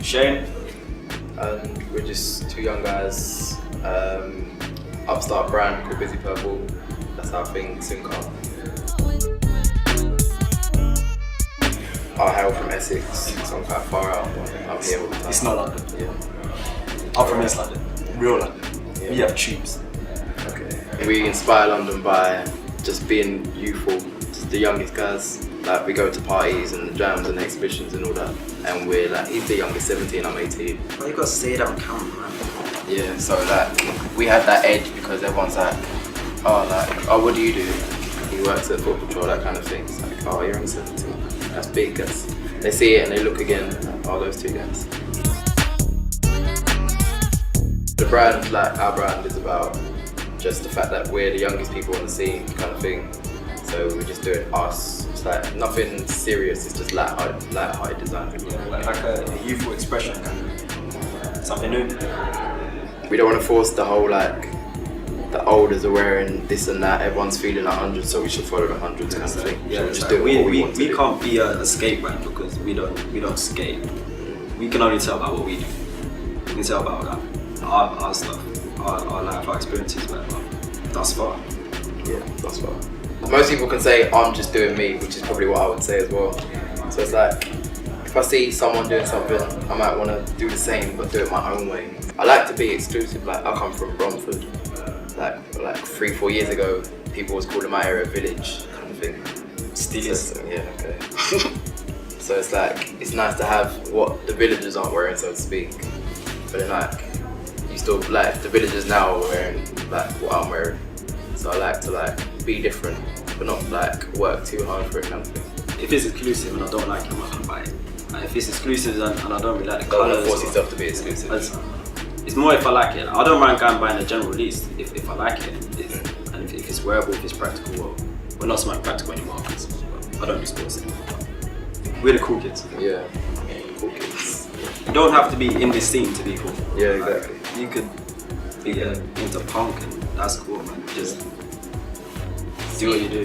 Shane. And we're just two young guys, upstart brand called Busy Purple. That's our thing, sync up. I hail from Essex, so I'm quite far out. I'm here all the time. It's not London. Yeah. I'm from East London, real London. Yeah. We have tubes. Okay. We inspire London by just being youthful, just the youngest guys. Like we go to parties and the jams and the exhibitions and all that, and we're like, he's the youngest, 17, I'm 18. Well, you gotta say that on camera, man. Yeah, so like, we had that edge because everyone's like, oh, what do you do? He works at Foot Patrol, that kind of thing. It's like, oh, you're only 17. That's big, they see it and they look again, like, oh, those two guys. The brand, like our brand, is about just the fact that we're the youngest people on the scene, kind of thing. So we're just doing us. It's like nothing serious. It's just light-hearted design. Like a youthful expression, something new. We don't want to force the whole like the olders are wearing this and that. Everyone's feeling 100, so we should follow the 100s kind of thing. Yeah, so just like do we can't be a skate brand because we don't skate. We can only tell about what we do. We can tell about like, our stuff, our life, our experiences, man. Thus far. Yeah, thus far. Most people can say I'm just doing me, which is probably what I would say as well. So it's like, if I see someone doing something, I might want to do the same, but do it my own way. I like to be exclusive. Like I come from Romford. Like 3-4 years ago, people was calling my area village kind of thing. Still is. So, yeah, okay. So it's like, it's nice to have what the villagers aren't wearing, so to speak. But then like, you still, like the villagers now are wearing like what I'm wearing. So I like to like be different, but not like work too hard for it kind of thing. If it's exclusive and I don't like it, I'm not gonna buy it. Like, if it's exclusive and I don't really like the Don't colours, force yourself to be exclusive. It's more if I like it. I don't mind going buying a general release if I like it. And if it's wearable, if it's practical, well, we're not so much practical anymore because I don't do sports anymore. We're the cool kids. Yeah, cool kids. You don't have to be in this scene to be cool. Yeah, exactly. Like, you could be into punk and that's cool, man. Just do what you do.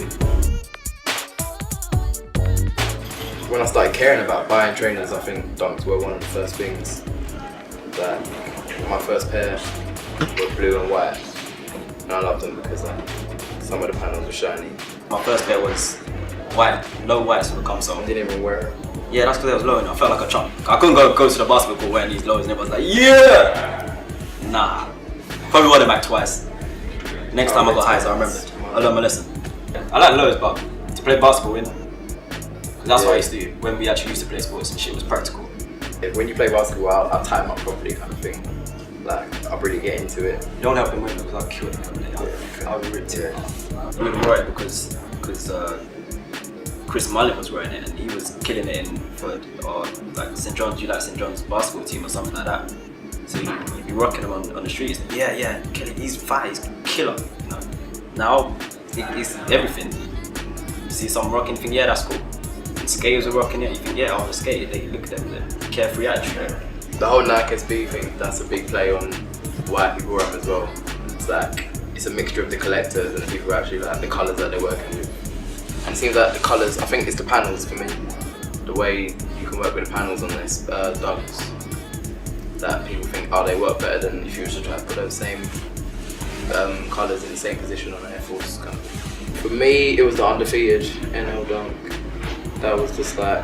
When I started caring about buying trainers, I think Dunks were one of the first things. That my first pair were blue and white, and I loved them because some of the panels were shiny. My first pair was white, low whites on the console. I didn't even wear it. Yeah, that's because it was low and I felt like a chump. I couldn't go to the basketball court wearing these lows and everyone's like, yeah! Nah. Probably wore them back twice. Next time I got highs, I remembered. I learned my lesson. I like lows, but to play basketball in, that's what I used to do when we actually used to play sports and shit was practical. When you play basketball, I'll tie them up properly kind of thing. Like, I'll really get into it. You don't help them win because I'll kill them. I'll be ripped it. I wouldn't wear it because Chris Mullin was wearing it and he was killing it in for like St. John's, you like St. John's basketball team or something like that. So you'd be rocking him on the streets. Yeah, Kelly, he's fat, he's a killer. You know? Now it's everything. You see someone rocking, you think, yeah, that's cool. Skaters are rocking it, you think, yeah, I want to skate. They look at them, the carefree attitude. The whole Nike SB thing, that's a big play on why people wear them as well. It's like, it's a mixture of the collectors and the people who actually like the colours that they're working with. And it seems like the colours, I think it's the panels for me. The way you can work with the panels on this Dunks. That people think, oh, they work better than if you were to try to put those same colours in the same position on an Air Force kind of thing. For me, it was the undefeated NL Dunk. That was just like,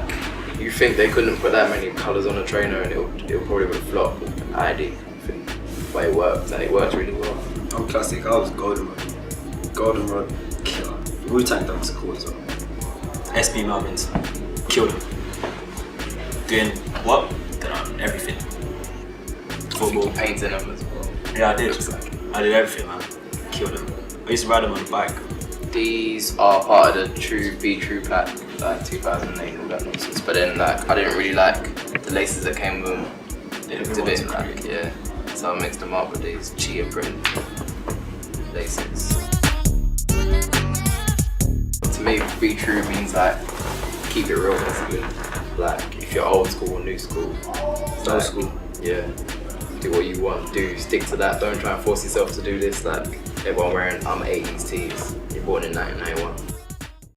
you think they couldn't put that many colours on a trainer and it probably would flop. ID, but it worked and it worked really well. I'm classic, I was Golden Rod, killer. Wu-Tang Dunks are cool as well. SB Melvins, killed them. Doing what? Everything. Football. Painting them as well. Yeah, I did. I did everything, man. Killed them. I used to ride them on the bike. These are part of the Be True pack, like 2008 and all that nonsense. But then like I didn't really like the laces that came with them. They looked a bit like, yeah. So I mixed them up with these cheetah print laces. To me, Be True means like keep it real basically. Like if you're old school or new school. Old school. Yeah. Do what you want, stick to that. Don't try and force yourself to do this. Like everyone wearing 80s tees. You're born in 1991.